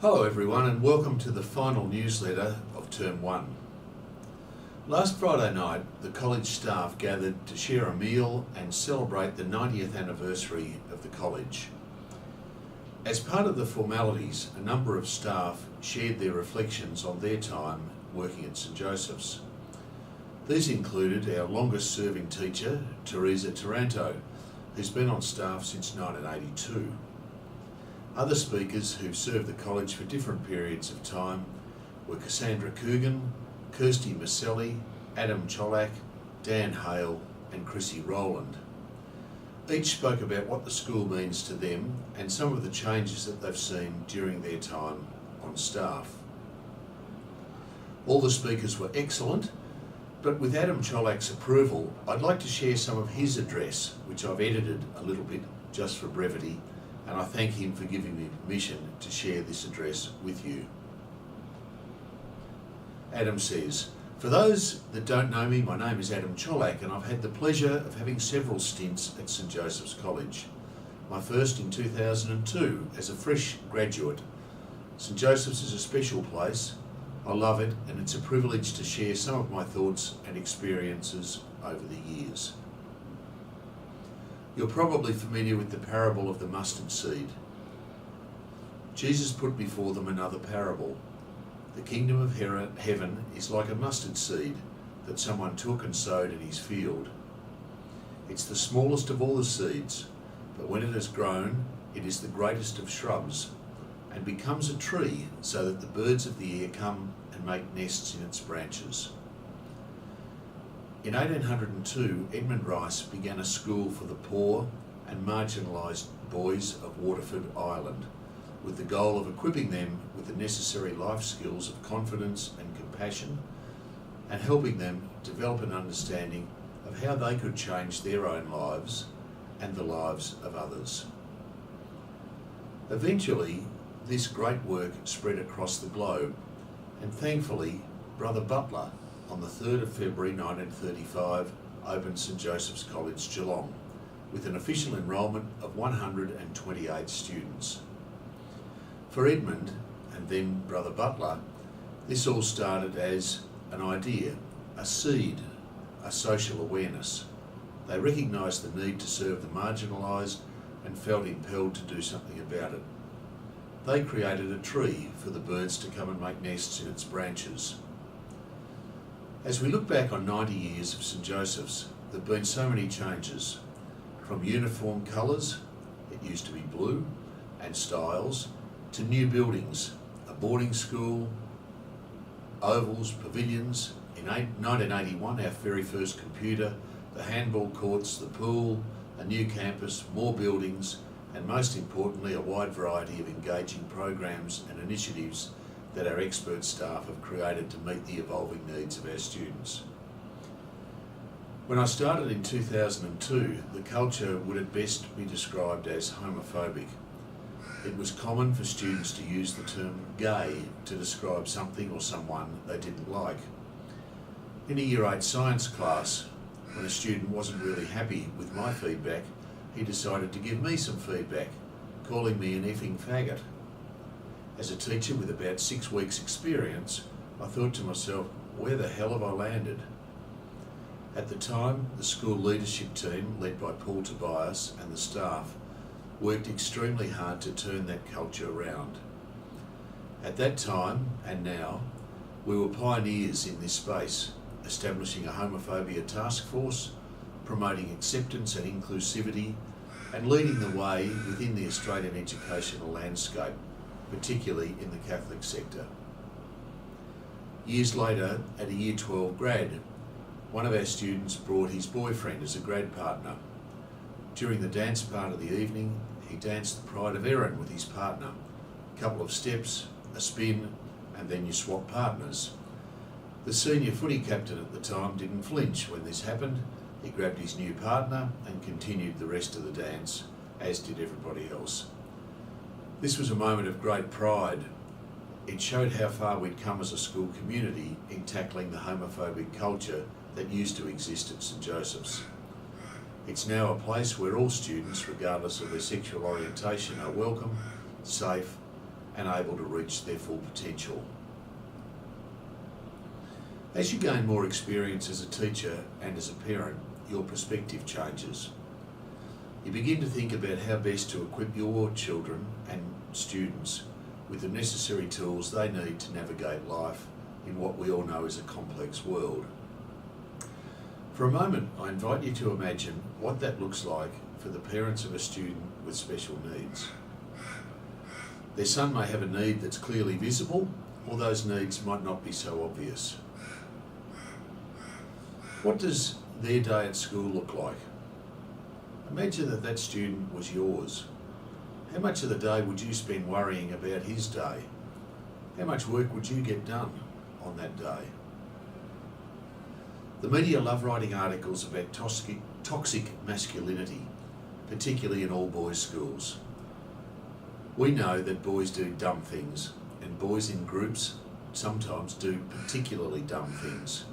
Hello everyone and welcome to the final newsletter of Term 1. Last Friday night, the college staff gathered to share a meal and celebrate the 90th anniversary of the college. As part of the formalities, a number of staff shared their reflections on their time working at St Joseph's. These included our longest serving teacher, Teresa Taranto, who's been on staff since 1982. Other speakers who've served the college for different periods of time were Cassandra Coogan, Kirsty Maselli, Adam Cholak, Dan Hale and Chrissy Rowland. Each spoke about what the school means to them and some of the changes that they've seen during their time on staff. All the speakers were excellent, but with Adam Cholak's approval, I'd like to share some of his address, which I've edited a little bit just for brevity, and I thank him for giving me permission to share this address with you. Adam says, "For those that don't know me, my name is Adam Cholak and I've had the pleasure of having several stints at St Joseph's College. My first in 2002 as a fresh graduate. St Joseph's is a special place. I love it and it's a privilege to share some of my thoughts and experiences over the years." You're probably familiar with the parable of the mustard seed. Jesus put before them another parable. The kingdom of heaven is like a mustard seed that someone took and sowed in his field. It's the smallest of all the seeds, but when it has grown, it is the greatest of shrubs and becomes a tree so that the birds of the air come and make nests in its branches. In 1802, Edmund Rice began a school for the poor and marginalised boys of Waterford Island, with the goal of equipping them with the necessary life skills of confidence and compassion, and helping them develop an understanding of how they could change their own lives and the lives of others. Eventually, this great work spread across the globe, and thankfully, Brother Butler, on the 3rd of February 1935, opened St Joseph's College, Geelong, with an official enrolment of 128 students. For Edmund, and then Brother Butler, this all started as an idea, a seed, a social awareness. They recognised the need to serve the marginalised and felt impelled to do something about it. They created a tree for the birds to come and make nests in its branches. As we look back on 90 years of St Joseph's, there have been so many changes. From uniform colours, it used to be blue, and styles, to new buildings, a boarding school, ovals, pavilions. In 1981, our very first computer, the handball courts, the pool, a new campus, more buildings, and most importantly, a wide variety of engaging programs and initiatives that our expert staff have created to meet the evolving needs of our students. When I started in 2002, the culture would at best be described as homophobic. It was common for students to use the term gay to describe something or someone they didn't like. In a Year 8 science class, when a student wasn't really happy with my feedback, he decided to give me some feedback, calling me an effing faggot. As a teacher with about 6 weeks' experience, I thought to myself, where the hell have I landed? At the time, the school leadership team, led by Paul Tobias and the staff, worked extremely hard to turn that culture around. At that time, and now, we were pioneers in this space, establishing a homophobia task force, promoting acceptance and inclusivity, and leading the way within the Australian educational landscape, particularly in the Catholic sector. Years later, at a Year 12 grad, one of our students brought his boyfriend as a grad partner. During the dance part of the evening, he danced the Pride of Erin with his partner. A couple of steps, a spin, and then you swap partners. The senior footy captain at the time didn't flinch when this happened. He grabbed his new partner and continued the rest of the dance, as did everybody else. This was a moment of great pride. It showed how far we'd come as a school community in tackling the homophobic culture that used to exist at St Joseph's. It's now a place where all students, regardless of their sexual orientation, are welcome, safe, and able to reach their full potential. As you gain more experience as a teacher and as a parent, your perspective changes. You begin to think about how best to equip your children and students with the necessary tools they need to navigate life in what we all know is a complex world. For a moment, I invite you to imagine what that looks like for the parents of a student with special needs. Their son may have a need that's clearly visible, or those needs might not be so obvious. What does their day at school look like? Imagine that that student was yours. How much of the day would you spend worrying about his day? How much work would you get done on that day? The media love writing articles about toxic masculinity, particularly in all boys' schools. We know that boys do dumb things, and boys in groups sometimes do particularly dumb things.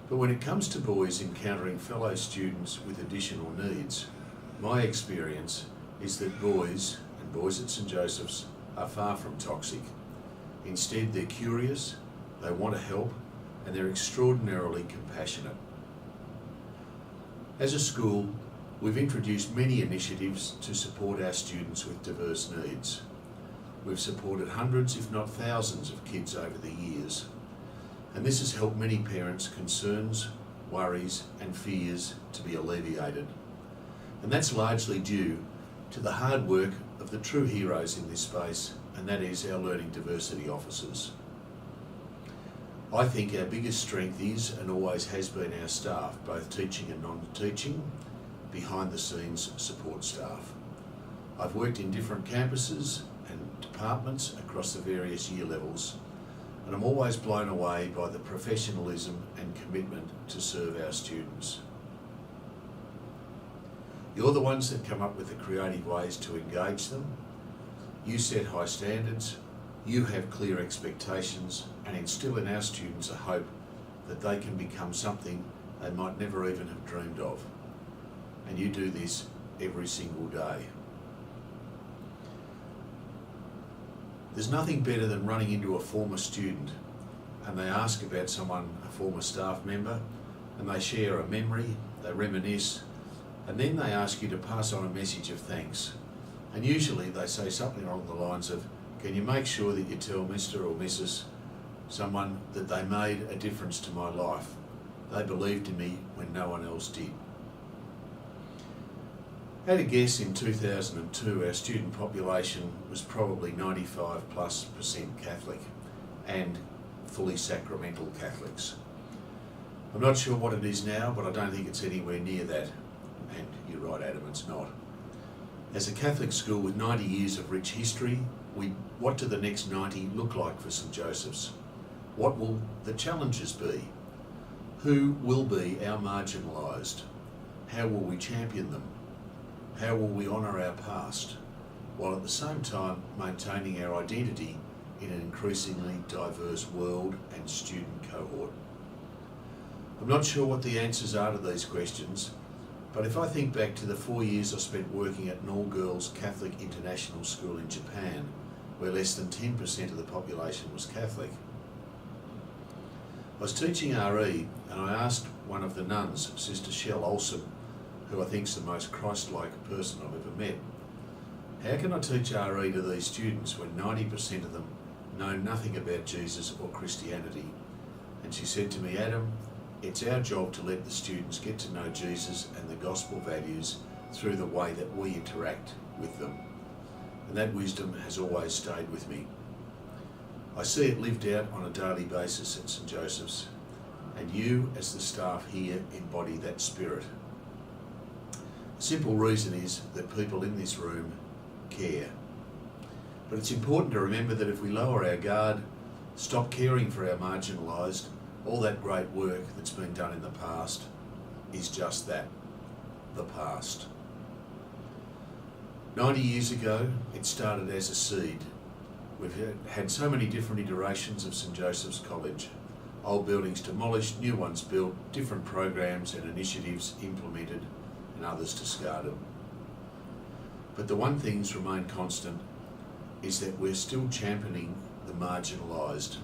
But when it comes to boys encountering fellow students with additional needs, my experience is that boys, and boys at St Joseph's, are far from toxic. Instead, they're curious, they want to help, and they're extraordinarily compassionate. As a school, we've introduced many initiatives to support our students with diverse needs. We've supported hundreds, if not thousands, of kids over the years. And this has helped many parents' concerns, worries and fears to be alleviated. And that's largely due to the hard work of the true heroes in this space, and that is our learning diversity officers. I think our biggest strength is and always has been our staff, both teaching and non-teaching, behind the scenes support staff. I've worked in different campuses and departments across the various year levels, and I'm always blown away by the professionalism and commitment to serve our students. You're the ones that come up with the creative ways to engage them. You set high standards, you have clear expectations, and instill in our students a hope that they can become something they might never even have dreamed of. And you do this every single day. There's nothing better than running into a former student and they ask about someone, a former staff member, and they share a memory, they reminisce, and then they ask you to pass on a message of thanks. And usually they say something along the lines of, can you make sure that you tell Mr. or Mrs. someone that they made a difference to my life. They believed in me when no one else did. At a guess, in 2002, our student population was probably 95+% Catholic and fully sacramental Catholics. I'm not sure what it is now, but I don't think it's anywhere near that. And you're right, Adam, it's not. As a Catholic school with 90 years of rich history, what do the next 90 look like for St Joseph's? What will the challenges be? Who will be our marginalised? How will we champion them? How will we honour our past, while at the same time maintaining our identity in an increasingly diverse world and student cohort? I'm not sure what the answers are to these questions, but if I think back to the 4 years I spent working at an all-girls Catholic international school in Japan, where less than 10% of the population was Catholic, I was teaching RE and I asked one of the nuns, Sister Shell Olson, who I think is the most Christ-like person I've ever met, how can I teach RE to these students when 90% of them know nothing about Jesus or Christianity? And she said to me, Adam, it's our job to let the students get to know Jesus and the gospel values through the way that we interact with them. And that wisdom has always stayed with me. I see it lived out on a daily basis at St Joseph's, and you as the staff here embody that spirit. The simple reason is that people in this room care. But it's important to remember that if we lower our guard, stop caring for our marginalised, all that great work that's been done in the past is just that, the past. 90 years ago, it started as a seed. We've had so many different iterations of St Joseph's College. Old buildings demolished, new ones built, different programs and initiatives implemented, and others discarded. But the one thing's remained constant is that we're still championing the marginalised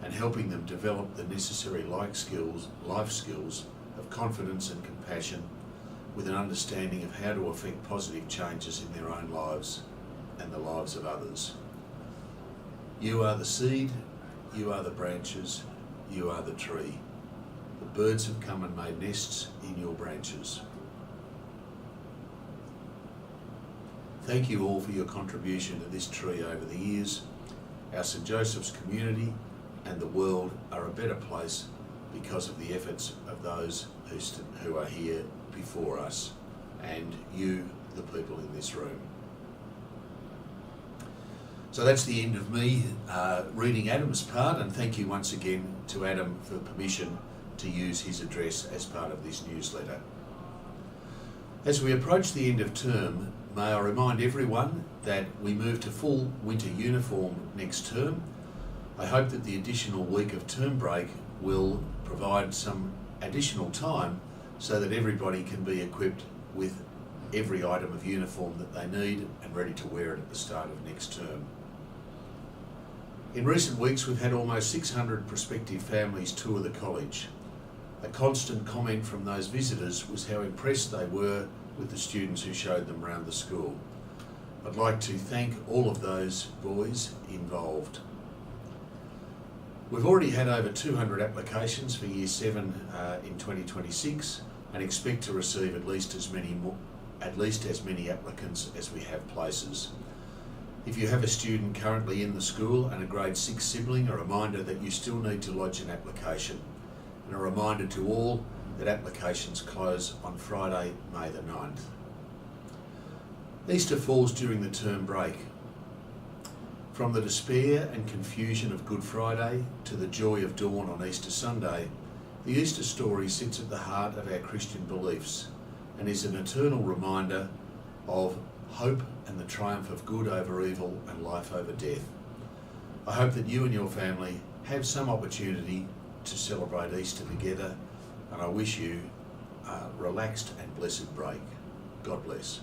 and helping them develop the necessary life skills of confidence and compassion, with an understanding of how to effect positive changes in their own lives and the lives of others. You are the seed, you are the branches, you are the tree. The birds have come and made nests in your branches. Thank you all for your contribution to this tree over the years. Our St Joseph's community and the world are a better place because of the efforts of those who are here before us, and you, the people in this room. So that's the end of me reading Adam's part, and thank you once again to Adam for permission to use his address as part of this newsletter. As we approach the end of term, may I remind everyone that we move to full winter uniform next term. I hope that the additional week of term break will provide some additional time so that everybody can be equipped with every item of uniform that they need and ready to wear it at the start of next term. In recent weeks, we've had almost 600 prospective families tour the college. A constant comment from those visitors was how impressed they were with the students who showed them around the school. I'd like to thank all of those boys involved. We've already had over 200 applications for Year 7 in 2026 and expect to receive at least as many applicants as we have places. If you have a student currently in the school and a grade 6 sibling, a reminder that you still need to lodge an application, and a reminder to all that applications close on Friday, May the 9th. Easter falls during the term break. From the despair and confusion of Good Friday to the joy of dawn on Easter Sunday, the Easter story sits at the heart of our Christian beliefs and is an eternal reminder of hope and the triumph of good over evil and life over death. I hope that you and your family have some opportunity to celebrate Easter together, and I wish you a relaxed and blessed break. God bless.